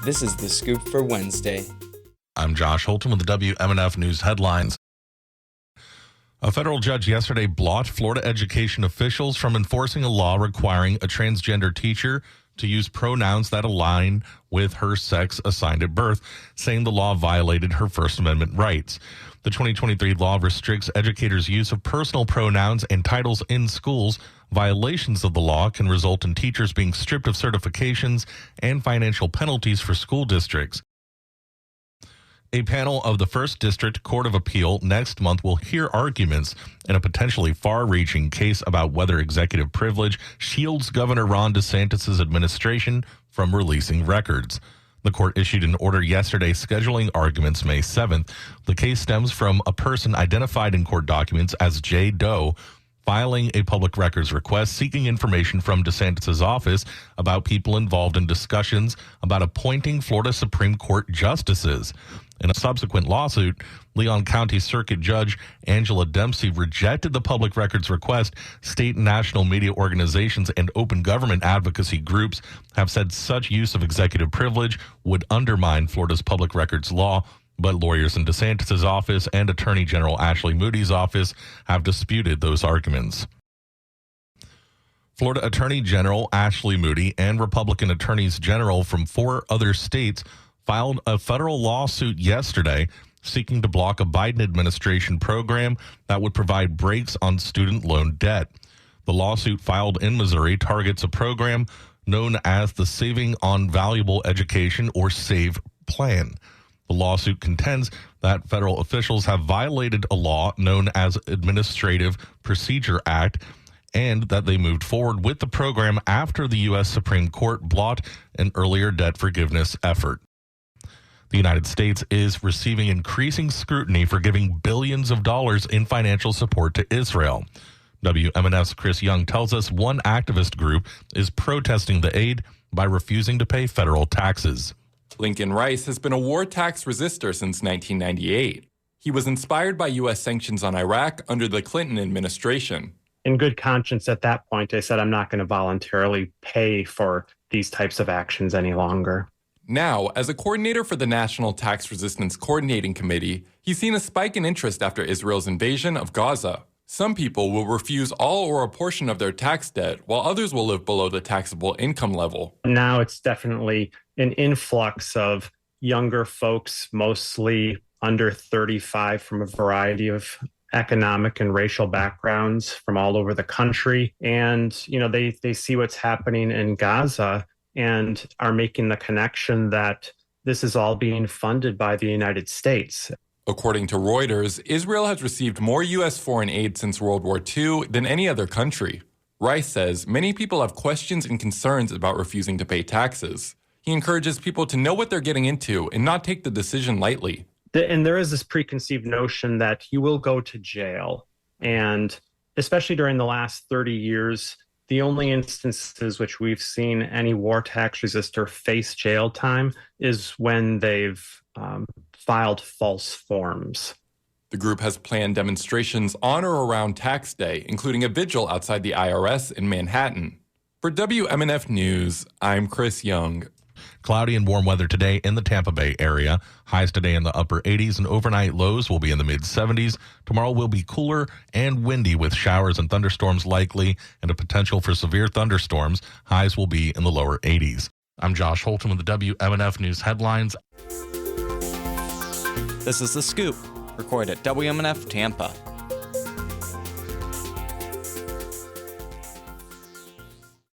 This is The Scoop for Wednesday. I'm Josh Holton with the WMNF News headlines. A federal judge yesterday blocked Florida education officials from enforcing a law requiring a transgender teacher to use pronouns that align with her sex assigned at birth, saying the law violated her First Amendment rights. The 2023 law restricts educators' use of personal pronouns and titles in schools. Violations of the law can result in teachers being stripped of certifications and financial penalties for school districts. A panel of the First District Court of Appeal next month will hear arguments in a potentially far-reaching case about whether executive privilege shields Governor Ron DeSantis' administration from releasing records. The court issued an order yesterday scheduling arguments May 7th. The case stems from a person identified in court documents as J. Doe filing a public records request seeking information from DeSantis' office about people involved in discussions about appointing Florida Supreme Court justices. In a subsequent lawsuit, Leon County Circuit Judge Angela Dempsey rejected the public records request. State and national media organizations and open government advocacy groups have said such use of executive privilege would undermine Florida's public records law, but lawyers in DeSantis' office and Attorney General Ashley Moody's office have disputed those arguments. Florida Attorney General Ashley Moody and Republican attorneys general from 4 other states filed a federal lawsuit yesterday seeking to block a Biden administration program that would provide breaks on student loan debt. The lawsuit filed in Missouri targets a program known as the Saving on Valuable Education, or SAVE plan. The lawsuit contends that federal officials have violated a law known as Administrative Procedure Act, and that they moved forward with the program after the U.S. Supreme Court blocked an earlier debt forgiveness effort. The United States is receiving increasing scrutiny for giving billions of dollars in financial support to Israel. WMNF's Chris Young tells us one activist group is protesting the aid by refusing to pay federal taxes. Lincoln Rice has been a war tax resistor since 1998. He was inspired by U.S. sanctions on Iraq under the Clinton administration. In good conscience at that point, I said I'm not going to voluntarily pay for these types of actions any longer. Now, as a coordinator for the National Tax Resistance Coordinating Committee, he's seen a spike in interest after Israel's invasion of Gaza. Some people will refuse all or a portion of their tax debt, while others will live below the taxable income level. Now it's definitely an influx of younger folks, mostly under 35, from a variety of economic and racial backgrounds from all over the country. And, they see what's happening in Gaza and are making the connection that this is all being funded by the United States. According to Reuters, Israel has received more U.S. foreign aid since World War II than any other country. Rice says many people have questions and concerns about refusing to pay taxes. He encourages people to know what they're getting into and not take the decision lightly. And there is this preconceived notion that you will go to jail. And especially during the last 30 years, the only instances which we've seen any war tax resistor face jail time is when they've filed false forms. The group has planned demonstrations on or around tax day, including a vigil outside the IRS in Manhattan. For WMNF News, I'm Chris Young. Cloudy and warm weather today in the Tampa Bay area. Highs today in the upper 80s and overnight lows will be in the mid-70s. Tomorrow will be cooler and windy with showers and thunderstorms likely and a potential for severe thunderstorms. Highs will be in the lower 80s. I'm Josh Holton with the WMNF News headlines. This is The Scoop, recorded at WMNF Tampa.